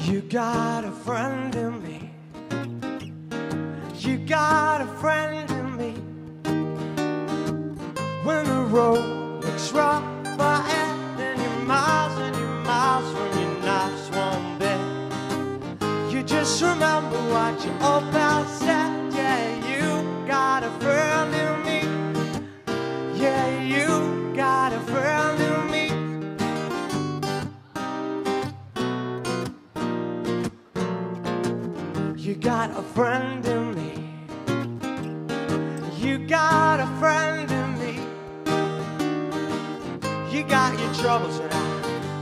You got a friend in me. You got a friend in me. When the road looks rough ahead and you're miles from your nice warm bed, you just remember what your old pal said. Yeah, you got a friend in me. Yeah, you got a friend in me. You got a friend in me. You got a friend in me. You got your troubles and I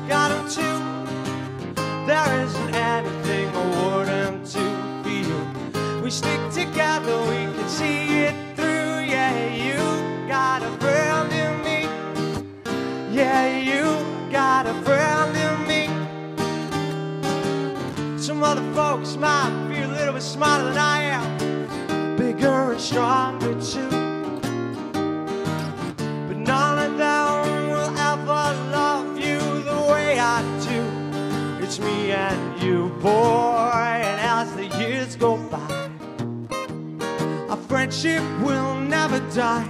got them too. There isn't anything I wouldn't do for you. We stick together, we can see it through. Yeah, you got a friend in me. Yeah, you got a friend in me. Some other folks might be a little bit smarter than I am, bigger and stronger too, but none of them will ever love you the way I do. It's me and you, boy, and as the years go by, our friendship will never die.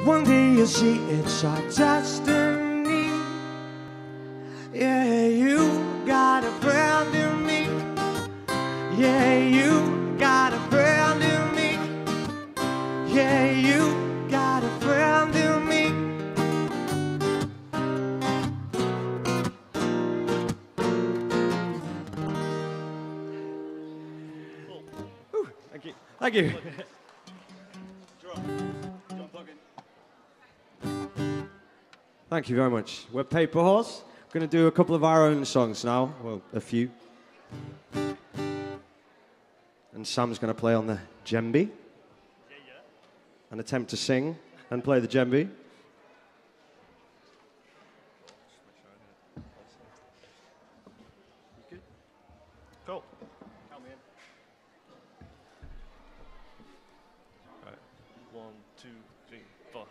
One day you'll see it's our destiny. Yeah, you got a friend in me. Yeah, you got a friend in me. Yeah, you got a friend in me. Ooh, thank you. Thank you. Thank you very much. We're Paper Horse. We're going to do a couple of our own songs now. Well, a few. And Sam's going to play on the djembe. And attempt to sing and play the djembe. Cool. Count me in. All right. 1, 2, 3, 4.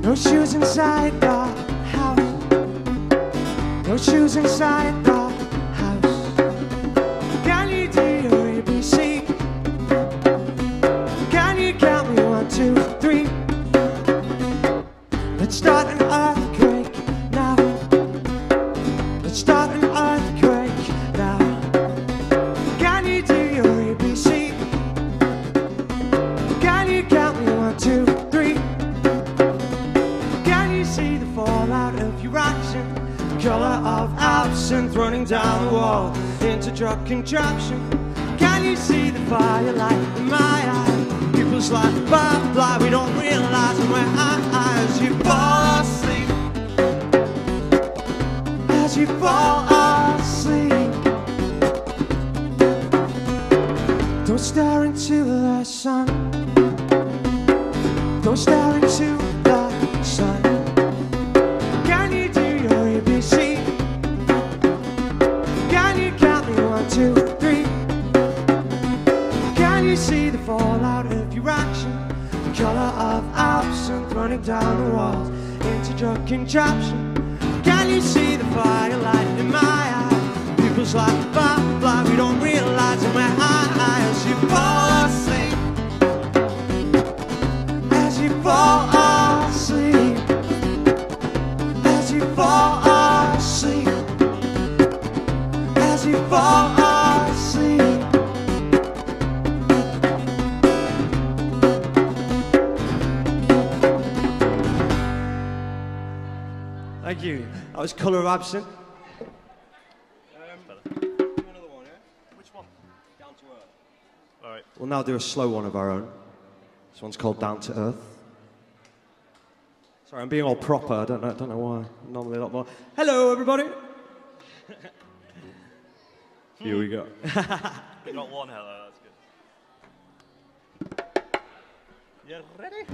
No shoes inside the house. No shoes inside the house. Can you do your ABC? Can you count me 1, 2, 3? Let's start an earthquake now. Let's start an earthquake now. Can you do your ABC? Can you count me 1, 2, 3? Can you see the fallout of your action? The color of absinthe running down the wall into drug contraption. Can you see the firelight in my eyes? People's like blah, we don't realize when we're eyes. You fall asleep. As you fall asleep, don't stare into the sun. Don't stare into the sun. Can you do your ABC? Can you count me 1, 2, 3? Can you see the fallout of your action? The color of absinthe running down the walls into drug contraption. Can you see the firelight in my eyes? People's like blah, we don't realize in my eyes. You fall asleep. As you fall asleep. As you fall asleep. As you fall asleep. Thank you. That was Colour of Absinthe. Another one, yeah? Which one? Down to Earth. All right. We'll now do a slow one of our own. This one's called Down to Earth. Sorry, I'm being all proper. I don't know why. Normally a lot more. Hello, everybody. Here we go. You got one hello, that's good. You ready?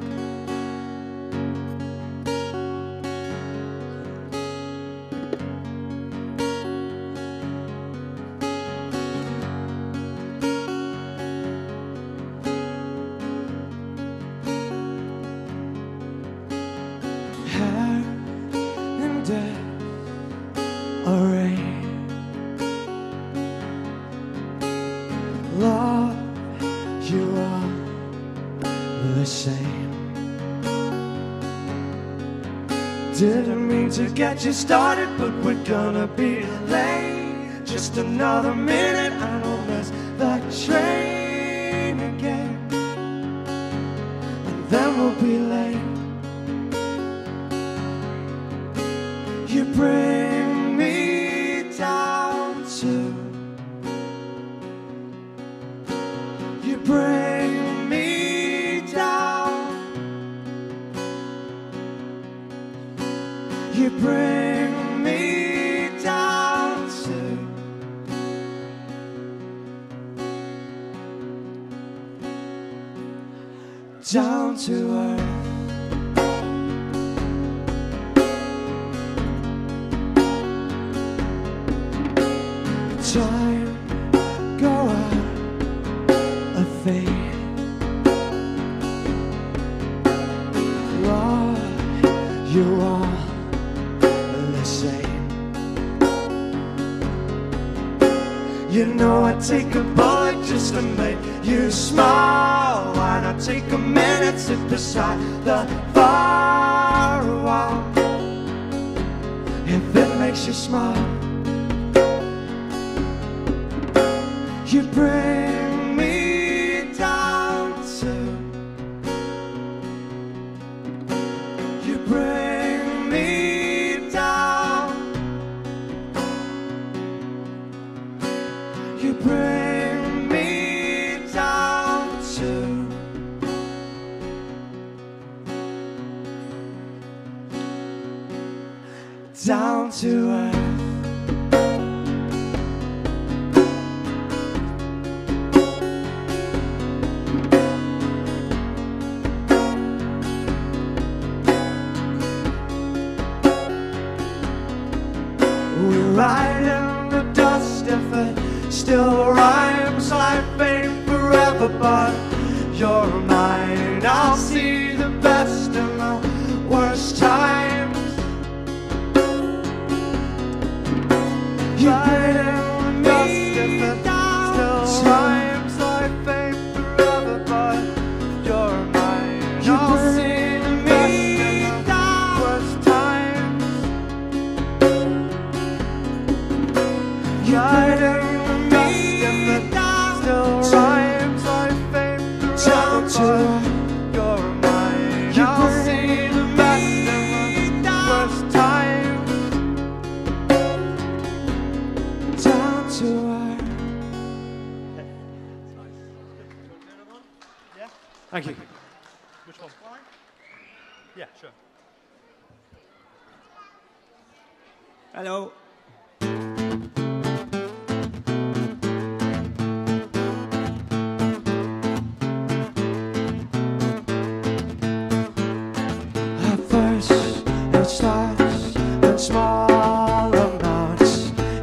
get you started, but we're gonna be late. Just another minute, I don't miss the train again, and then we'll be late. You bring me down to, you bring me down, you bring me down to earth. Time go out of fate. Lord, you are the same. You know I'd take a bullet just to make you smile. Why not take a minute, sit beside the firewall? If it makes you smile, you bring me down to, you bring me down, you bring me down to earth. Right in the dust, if it still rhymes. Life ain't forever, but you're mine. I'll see the best and the worst times. Right in the dust, if it still rhymes. Life ain't forever, but you're mine. I'll see the best and the worst times. Right in the dust, if it still rhymes. Life ain't forever, but you're mine. I'll see the best and the worst times. Down to earth. Yeah? Thank you. Which one? Yeah, sure. Hello. At first, it starts in small amounts.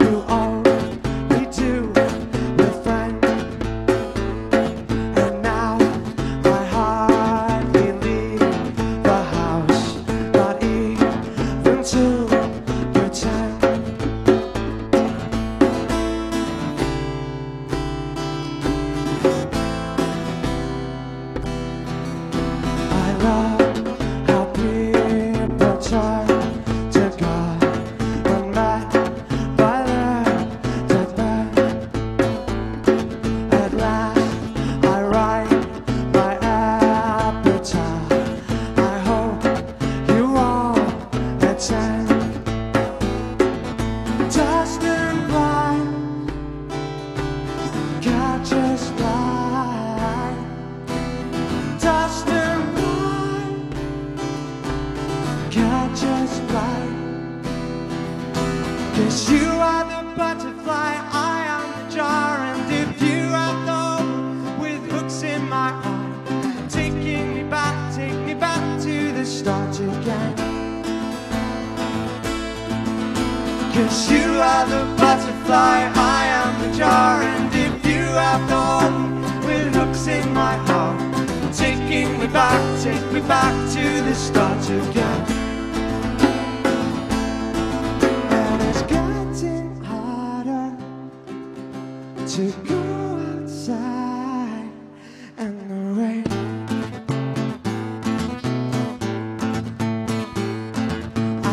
You only do with friends, and now I hardly leave the house, not even to pretend. I love how people turn to God when met by their deathbed. At last, I write my epitaph. I hope you all attend. Dust and blind, catch us blind. Dust and blind, catch us blind. 'Cause you are the butterfly, I am the jar. And if you are the hope with hooks in my heart, taking me back to the start again. 'Cause you are the butterfly, I am the jar. And if you have the hope with hooks in my heart, take me back to the start again. And it's getting harder to go outside in the rain.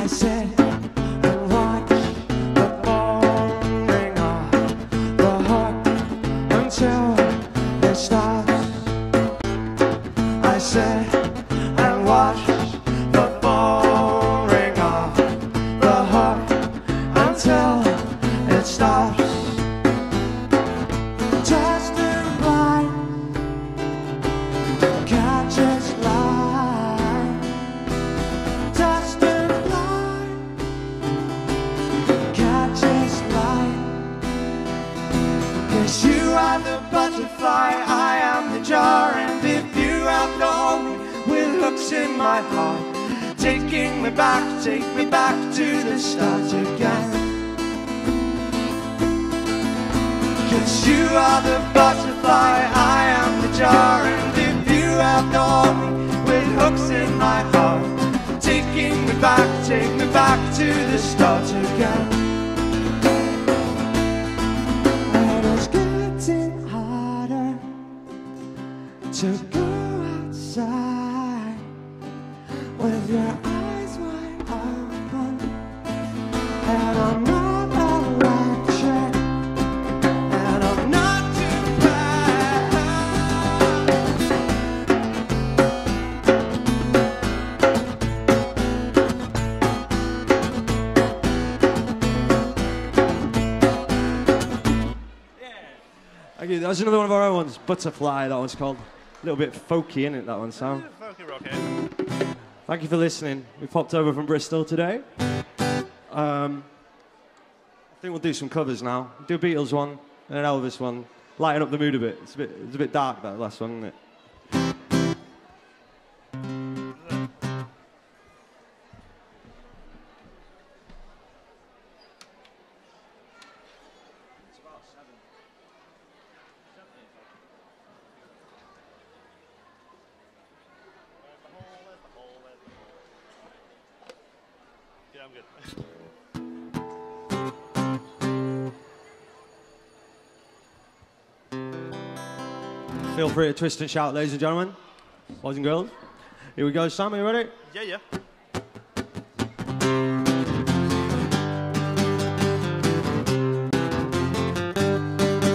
I said butterfly, I am the jar. And if you have gone with hooks in my heart, taking me back, take me back to the start again. 'Cause you are the butterfly, I am the jar. And if you have gone with hooks in my heart, taking me back, take me back to the start again. And it's getting harder to go outside with your eyes wide open, and I'm not electric, and I'm not too bad. Okay, that's another one of our own ones, Butterfly, that one's called. A little bit folky, isn't it, that one, Sam? Funky rocket. Thank you for listening. We popped over from Bristol today. I think we'll do some covers now. Do a Beatles one and an Elvis one. Lighten up the mood a bit. It's a bit dark, that last one, isn't it? Yeah, I'm good. Feel free to twist and shout, ladies and gentlemen. Boys and girls. Here we go, Sam, are you ready? Yeah, yeah.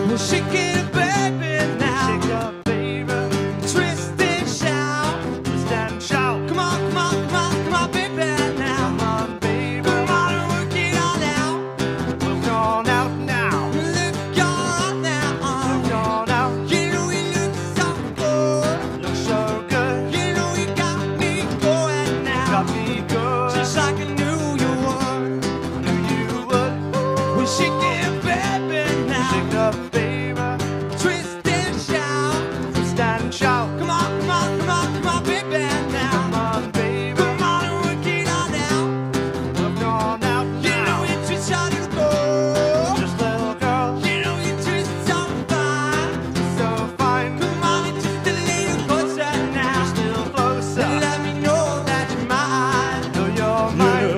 Well, shake it, baby, now. Shake up, baby. Twist and shout. Twist and shout. Come on, come on, come on, come on, baby, now. Come on, baby. Come on and work it all out. Look on out now. Look on now. Look on out. You know you look so good. Look so good. You know you got me going now. Got me good. Just like I knew you would. Knew you would. We shake it, baby, now. Shake up, baby. Twist and shout. Twist and shout. Come on, come on, come on, come on, baby, now. Come on, baby. Come on and work it all out. Look on out You know now. you twist so go. Just little girl. You know you twist so fine. So fine. Come on and twist a little closer now. Just a little closer. Let me know that you're mine. Know you're mine.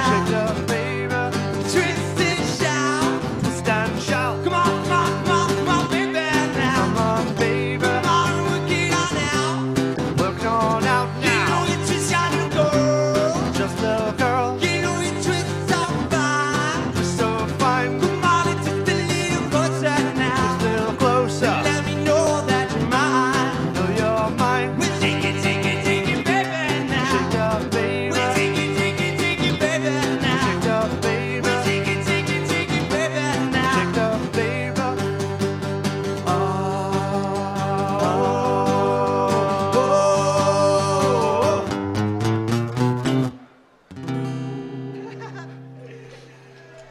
Shake up, baby. Twist and shout. Twist and shout. Come on, come on, come on, come on, baby, now. Come on, baby. Come on and work it all out. Look on out You know now. you twist so go. Just little girl. You know you twist so fine. So fine. Come on and twist a little closer Just now. a little closer. Let me know that you're mine. Know you're mine. We take it, baby, now. Shake up, baby. We take it, baby, now. Shake up, baby. We take it, baby, now. Shake up, baby.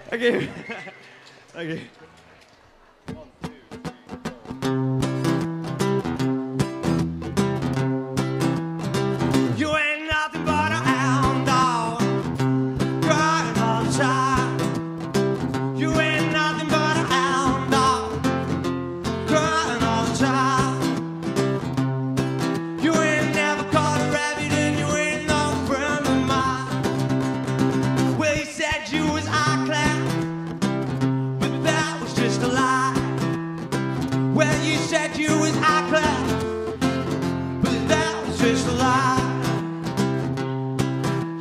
Thank you. Thank you. You ain't nothing but a hound dog, crying all the time. You ain't nothing but a hound dog, crying all the time. You ain't never caught a rabbit and you ain't no friend of mine. Well, you said you was high class, but that was just a lie. Well, you said you was high class, but that was just a lie.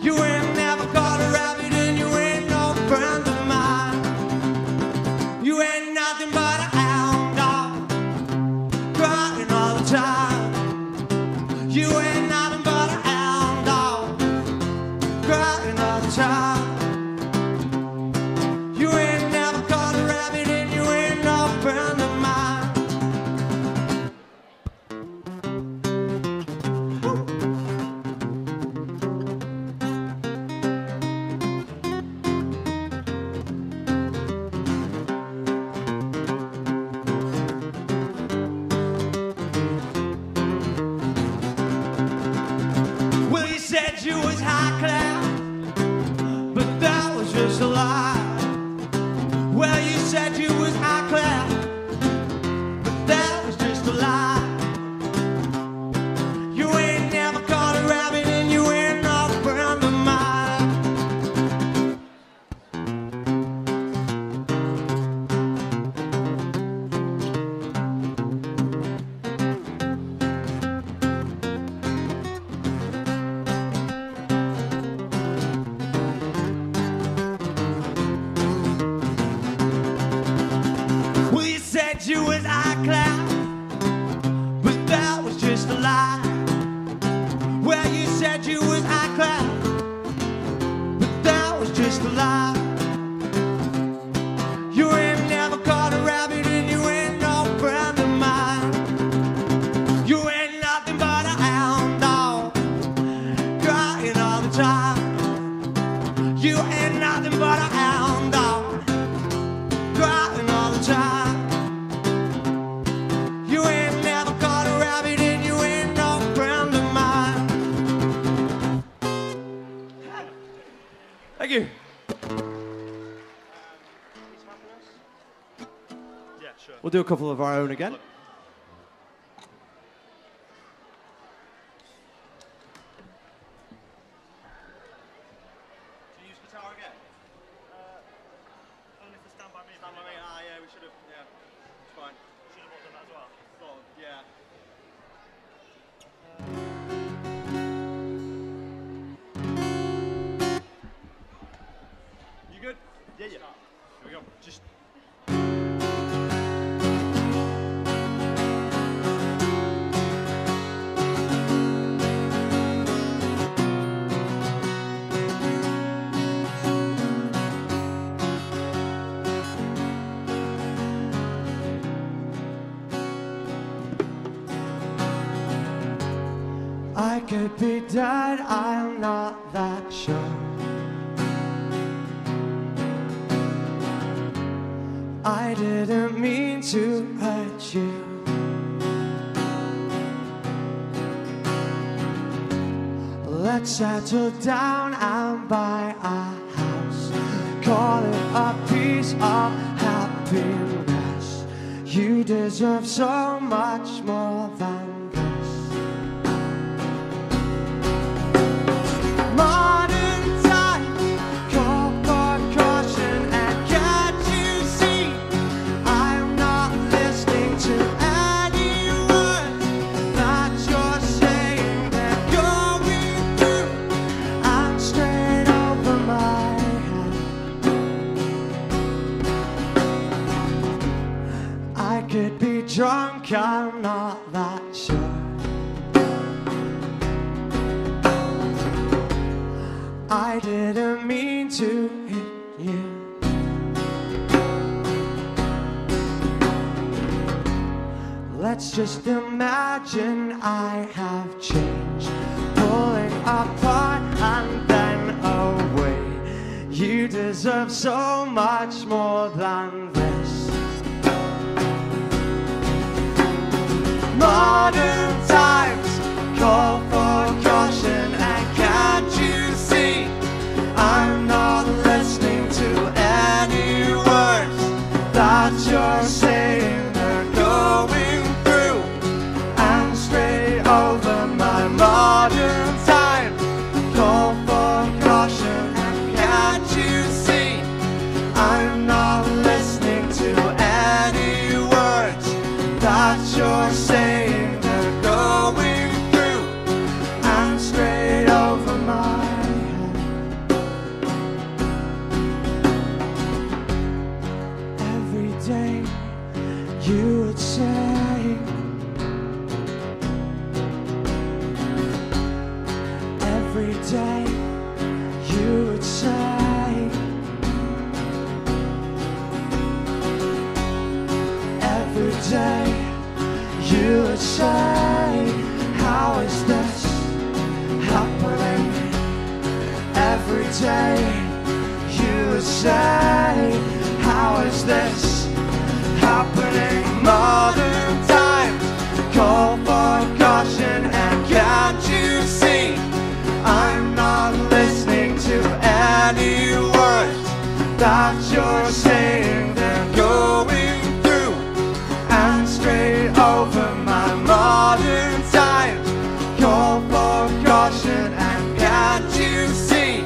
You ain't never caught a rabbit and you ain't no friend of mine. You ain't nothing but a hound dog, crying all the time. You ain't nothing but a said you was iCloud, but that was just a lie. Well, you said you was iCloud, but that was just a lie. You ain't never caught a rabbit and you ain't no friend of mine. You ain't nothing but a hound dog, crying all the time. You ain't nothing but a hound dog, crying all the time. You ain't never caught a rabbit and you ain't no friend of mine. Thank you. Yeah, sure. We'll do a couple of our own again. Do you use guitar again? Only for Stand By Me. Stand By Me, yeah, we should have, yeah. It's fine. Should have done that as well. Well, yeah. You good? Yeah, yeah. Here we go. Just... I could be dead, I'm not that sure. I didn't mean to hurt you. Let's settle down and buy a house. Call it a piece of happiness. You deserve so much more than this. Modern times call for caution, and can't you see I'm not listening to any words that you're saying. They're going through and straight over my head. I could be drunk, I'm not that sure. I didn't mean to hit you. Let's just imagine I have changed, pulling apart and then away. You deserve so much more than this. Modern times call for caution, and can't you see I'm not listening to any words that you're saying. They're going through and straight over my modern time. Call for caution, and can't you see I'm not listening to any words that you're saying. They're going through and straight over my head. Every day you would say, every day you would say, every day you would say, how is this happening? Every day you would say, how is this happening? Modern times call for caution, and can't you see I'm not listening to any words that you're saying. They're going through and straight over my modern times. Call for caution, and can't you see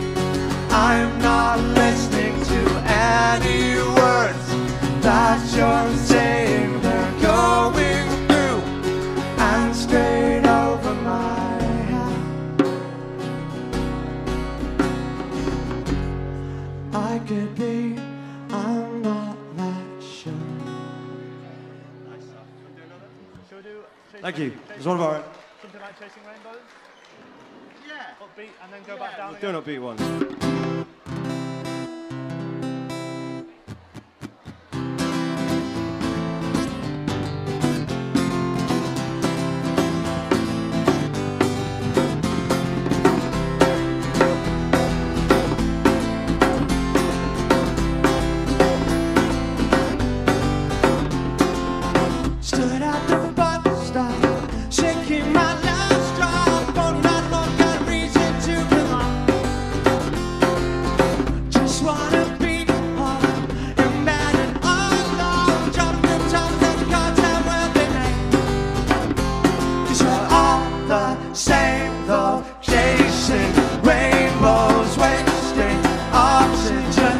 I'm not listening to any words that you're saying. They're going through and straight over my head. I could be, I'm not that sure. we do Thank you. It's one of our... something like Chasing Rainbows? Yeah. Upbeat and then go back down We're again? doing upbeat ones. Stood at the bus stop, shaking my last drop. Only not long got reason to come on. Just wanna be home, and mad and alone. Dropping the top of the cartel where they lay. 'Cause we're all the same though, chasing rainbows, wasting oxygen.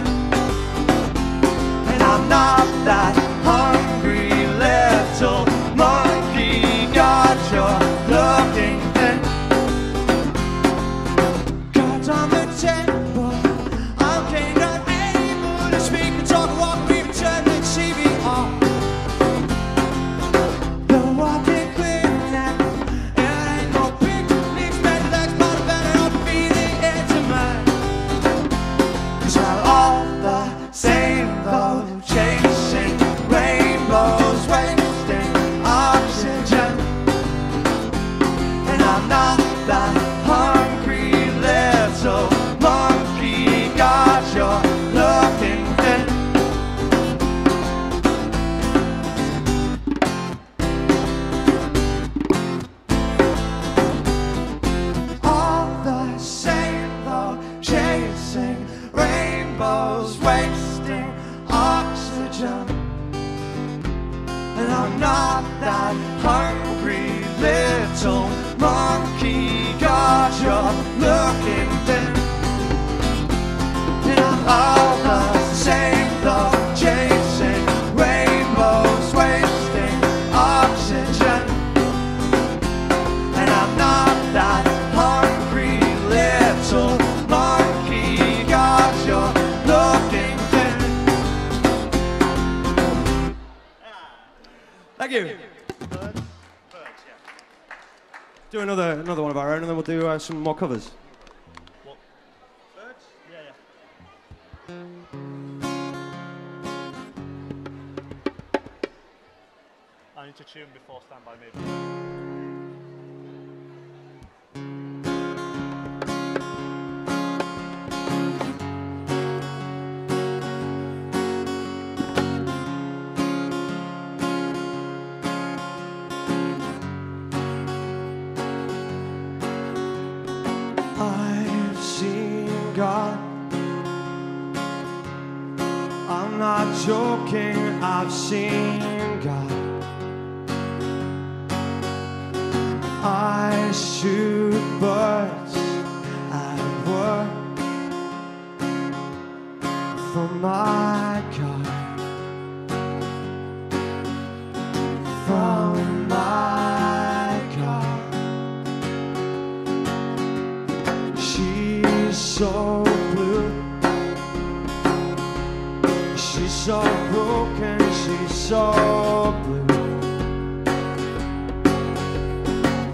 And I'm not that hungry little monkey, got your looking thin. Cards on the table, I'm kind of able to speak and talk, walk, read, and turn and see me all. The walking clear now, it ain't no picnics, better legs, but I better not be the edge of mine. 'Cause we're all the same though, chasing rainbows, wasting oxygen. And I'm not that hungry little monkey, got your looking thin. All the same though, chasing rainbows, wasting oxygen. And I'm not that hungry little monkey, got your looking thin. And I'm all the same though, chasing rainbows, wasting oxygen. And I'm not that hungry little monkey, got your looking thin. Thank you. Birds, yeah. Do another one of our own, and then we'll do some more covers. What? Birds? Yeah, yeah. I need to tune before Stand By Me. I've seen God. I'm not joking, I've seen God. I shoot birds at work for my God. From my God. She's so blue, she's so broken, she's so blue.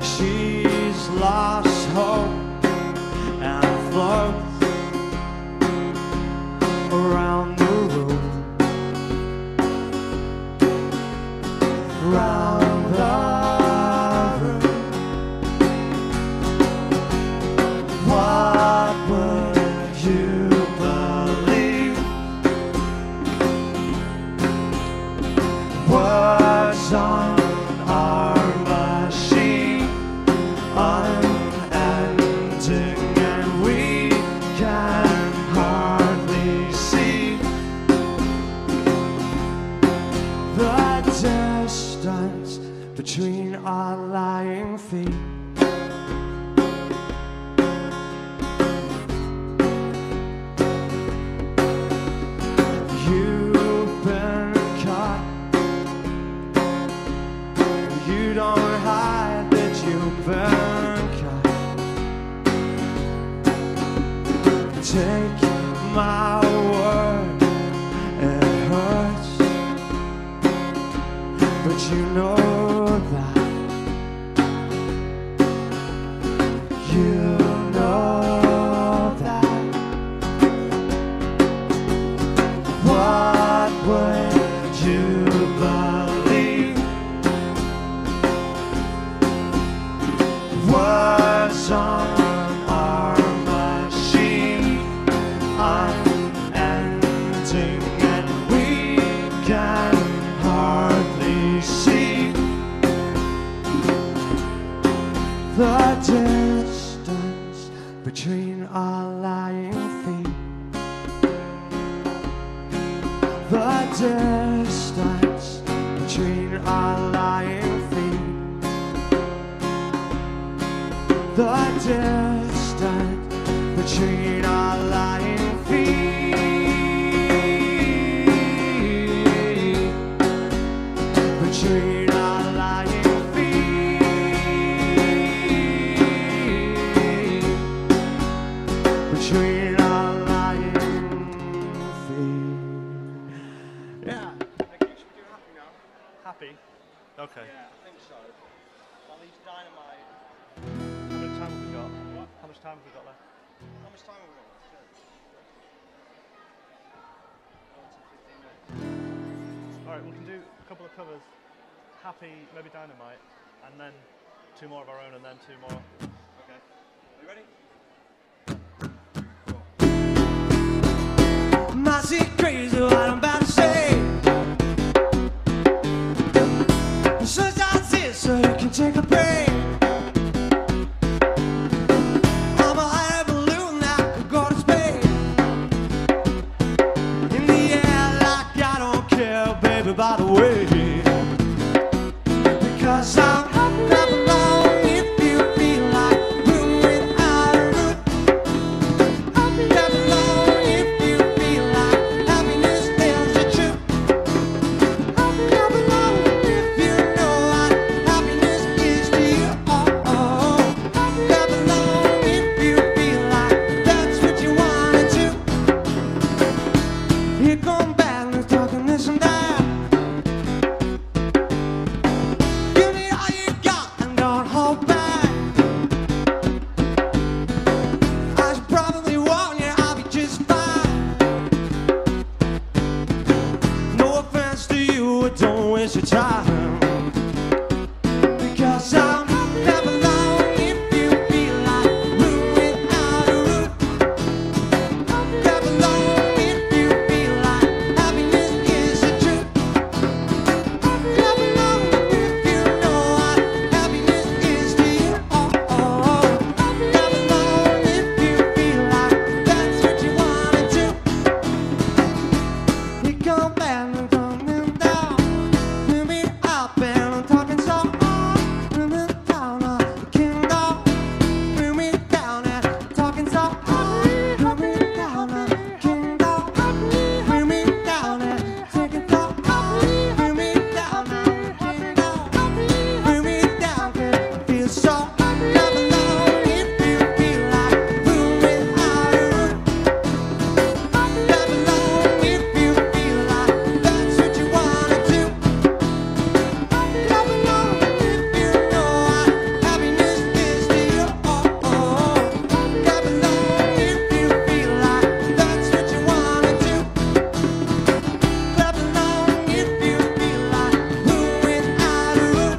She's lost hope and floats around the room, around the room. What would you believe? Words on our machine, unending, and we can hardly see the distance between our lying feet. You've been caught. You don't hide that you've been caught. Take my word, it hurts, but you know that between our lying feet. The distance between our lying feet. The distance between our lying feet. Between our lying feet. Between our lying feet. Yeah. Should we do happy now? Happy? Okay. Yeah, I think so. I'll leave Dynamite. How much time have we got? What? How much time have we got left? How much time have we got? Alright, we can do a couple of covers. Happy, maybe Dynamite, and then 2 more of our own, and then 2 more. Okay. Are you ready? My secret's what I'm about to say. Sometimes it's so you can take a break. I'm a high balloon that could go to space. In the air like I don't care, baby, by the way. Because I'm clap along if you feel like room without a roof. Clap along if you feel like happiness is the truth. Clap along if you know what happiness is to you. Oh, oh. Clap along if you feel like that's what you wanna do. Here come bad news talking this and that. Give me all you got and don't hold back. I should probably warn you, I'll be just fine. No offense to you, but don't waste your time. Because I'm clap along if you feel like room without a roof. Clap along if you feel like happiness is the truth. Clap along if you know what happiness is to you. Oh, oh. Clap along if you feel like that's what you wanna do. Here come bad and coming down. Put me up and I'm talking so hard. Put me down on the kingdom. Put me down and talking so hard. Put me down on the kingdom. Put me down and taking so hard. Put me down on the kingdom. Put me down 'cause I feel so. Clap along if you feel like room without a roof. Clap along if you feel like that's what you wanna do. Clap along if you know what happiness is to you. Oh, oh. Clap along if you feel like that's what you wanna do. Clap along if you feel like room without a roof.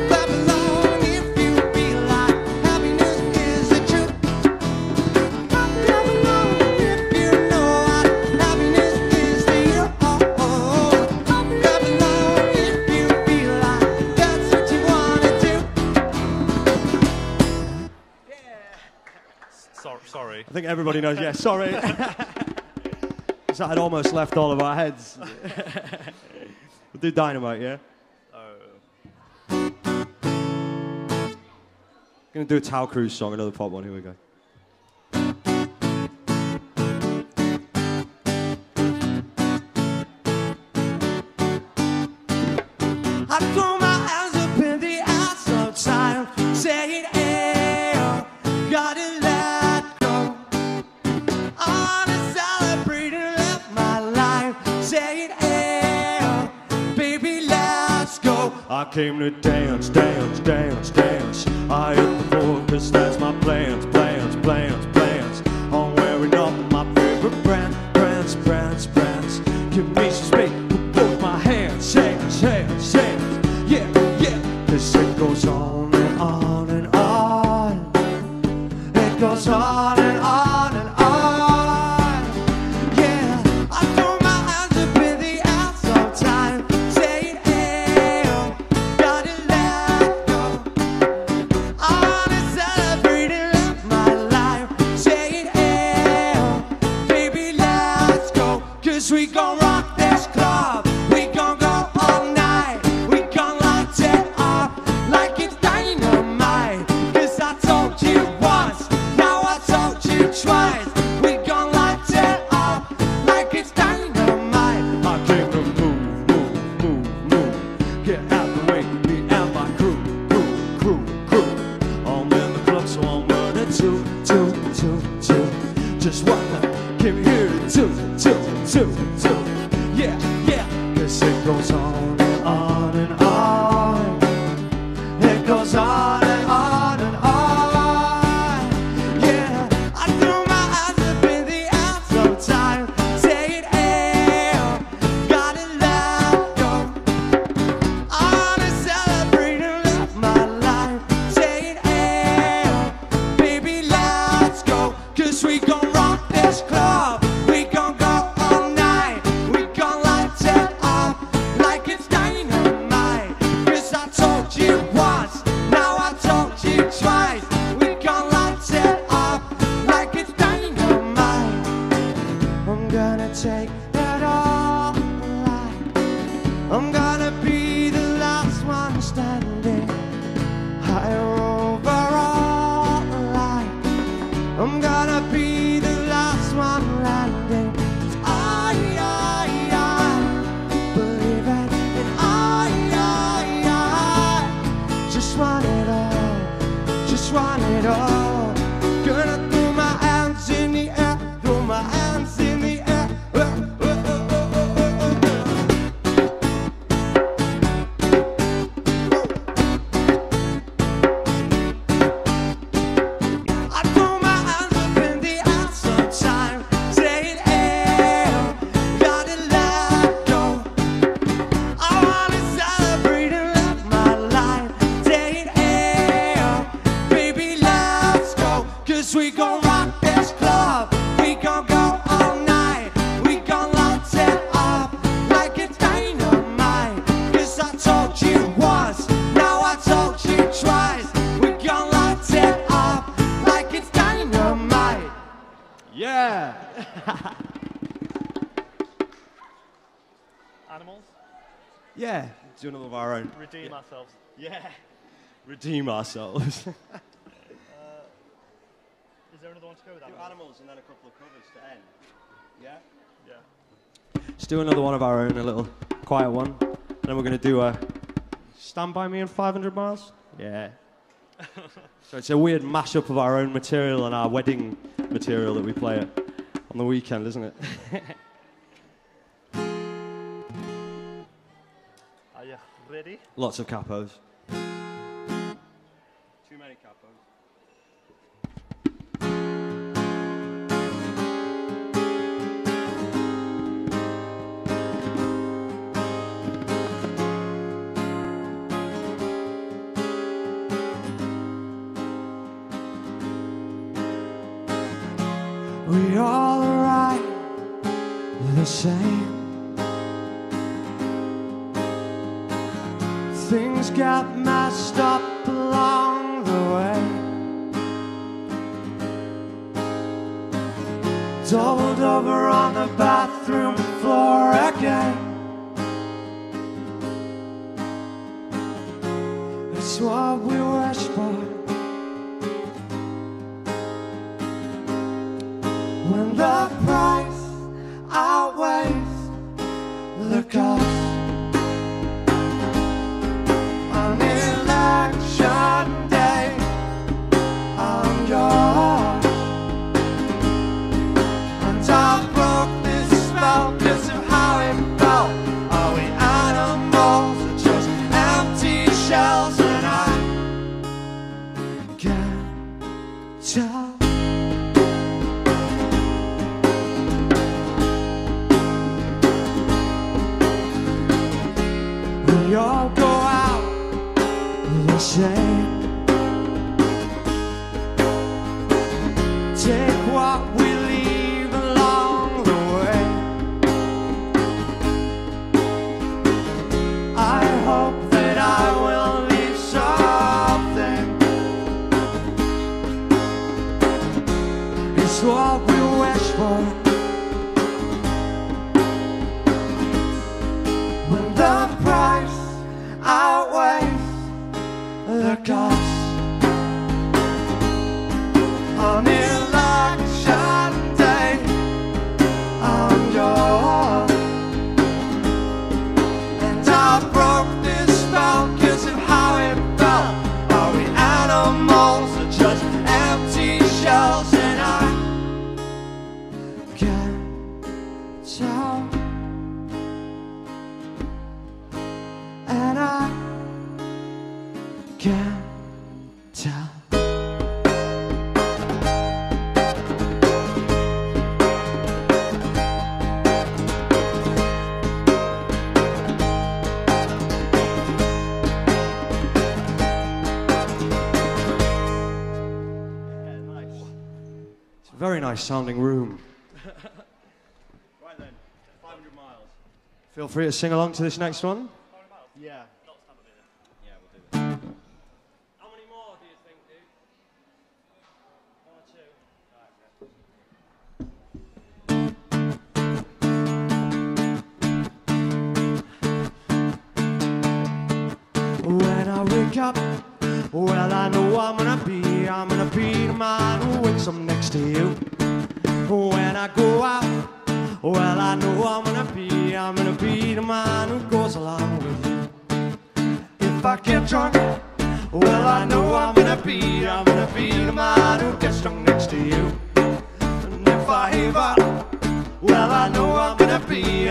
Clap along if you feel like happiness is the truth. Clap along if you know what happiness is to you. Oh, oh. Clap along if you feel like that's what you wanna do. Sorry. I think everybody knows, yeah, sorry. So I'd almost left all of our heads. We'll do Dynamite, yeah? Gonna do a Tao Cruz song, another pop one, here we go. I throw my hands up in the air sometimes, saying, hey, gotta let go. I wanna celebrate and live my life, saying, hey, baby, let's go. I came to dance, dance, dance, dance. I hit the floor 'cause that's my plans, plans, plans, plans. I'm wearing all my favorite brands, brands, brands, brands. Give me some space with both my hands, hands, hands, hands. Yeah, yeah. 'Cause it goes on and on and on. It goes on and on and on. Yeah, I throw my hands up in the air sometimes, saying, hey, gotta let go. I wanna celebrate and live my get out the way. Me and my crew. I'm in the club, so I'm running two. Just what I came here to do. Yeah. 'Cause it goes on and on and on. It goes on and on and on. Yeah, I threw my hands up in the air sometimes. Say it out, gotta let go. I wanna celebrate and live my life. Say it out, baby, let's go. 'Cause we gon' rock this club. We gon' go all night. We gon' light it up like it's dynamite. 'Cause I told you once, now I told you twice. We gon' light it up like it's dynamite. I'm gonna take it all alive. I'm gonna be the last one standing higher over all alive. I'm gonna be the last one landing. I believe it, and I just want it all, just want it all. Gonna throw my hands in the air, throw my hands in the air. I throw my hands up in the air sometimes. Say it out, gotta let go. I wanna celebrate and live my life. Say it out, baby, let's go. 'Cause we gon' rock this club. We gon' go all night. We gon' light it up like it's dynamite. 'Cause I told you once, now I told you twice. We gon' light it up like it's dynamite. Yeah. Animals, Yeah. Do another of our own. redeem ourselves. Yeah. Redeem ourselves. Is there another one to go with Do animals? animals and then a couple of covers to end. Yeah? Yeah. Let's do another one of our own, a little quiet one. And then we're going to do a Stand By Me in 500 Miles. Yeah. So it's a weird mashup of our own material and our wedding material that we play on the weekend, isn't it? Are you ready? Lots of capos. Too many capos. We all arrive the same. Things got messed up along the way. Doubled over on the bathroom floor again. It's what we wish for. When the price outweighs the cost. On election day, I'm yours. And I broke this spell 'cause of how it felt. Are we animals or just empty shells? And I can't tell. We all go out the same. Take what we leave along the way. I hope that I will leave something. It's what we wish for. When the price outweighs the cost. On election day, I'm yours. And I broke this can't tell. Very nice sounding room. Right then, 500 miles. Feel free to sing along to this next one. Yeah. Yeah, we'll do that. How many more do you think, dude? One or two? When I wake up, well, I know I'm gonna be the man who wakes up next to you. When I go out, well, I know I'm gonna be the man who goes along with you. If I get drunk, well, I know I'm gonna be the man who gets drunk next to you. And if I heave up, well, I know I'm gonna be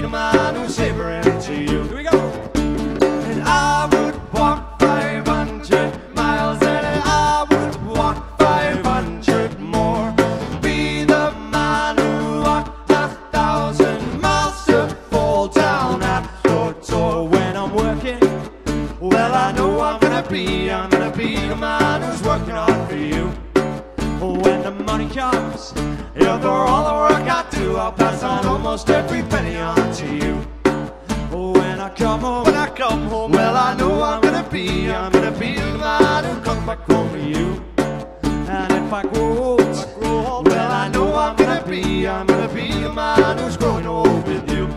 the man who's savoring to you. Here we go. And I would walk 500 miles, and I would walk 500 more. Be the man who walked 1,000 miles to fall down at your door. When I'm working, well, I know I'm gonna be the man who's working hard for you. When the money comes, yeah, for all the work I do, I'll pass on almost every penny on to you. When I come home, well, I know I'm gonna be the man who comes back home to you. And if I grow old, well, I know I'm gonna be the man who's growing old with you.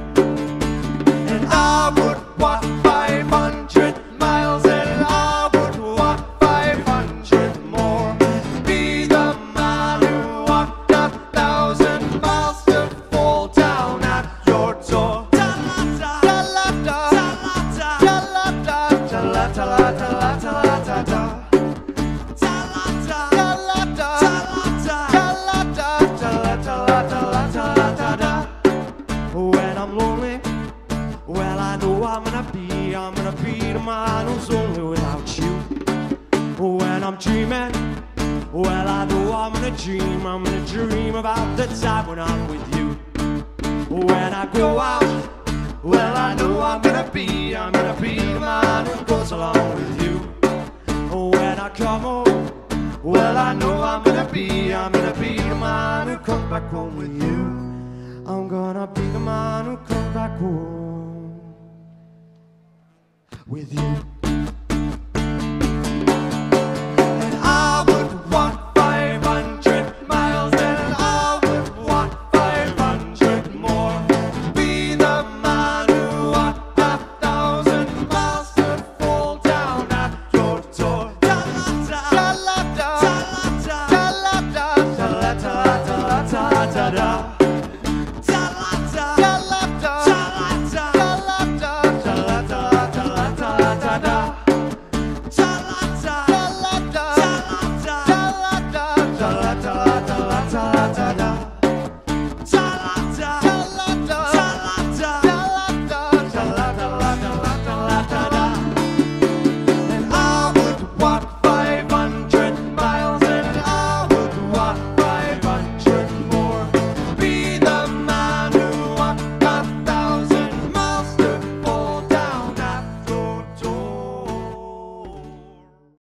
And I would walk 500 miles, and I would walk 500 more. Be the man who walked 1,000 miles to fall down at your door. When I'm lonely, well, I know I'm gonna be the man who's lonely without you. When I'm dreaming, well, I know I'm gonna dream about the time when I'm with you. When I go out, well, I know I'm gonna be the man who goes along with you. When I come home, well, I know I'm gonna be the man who comes back home with you. I'm gonna be the man who comes back home with you.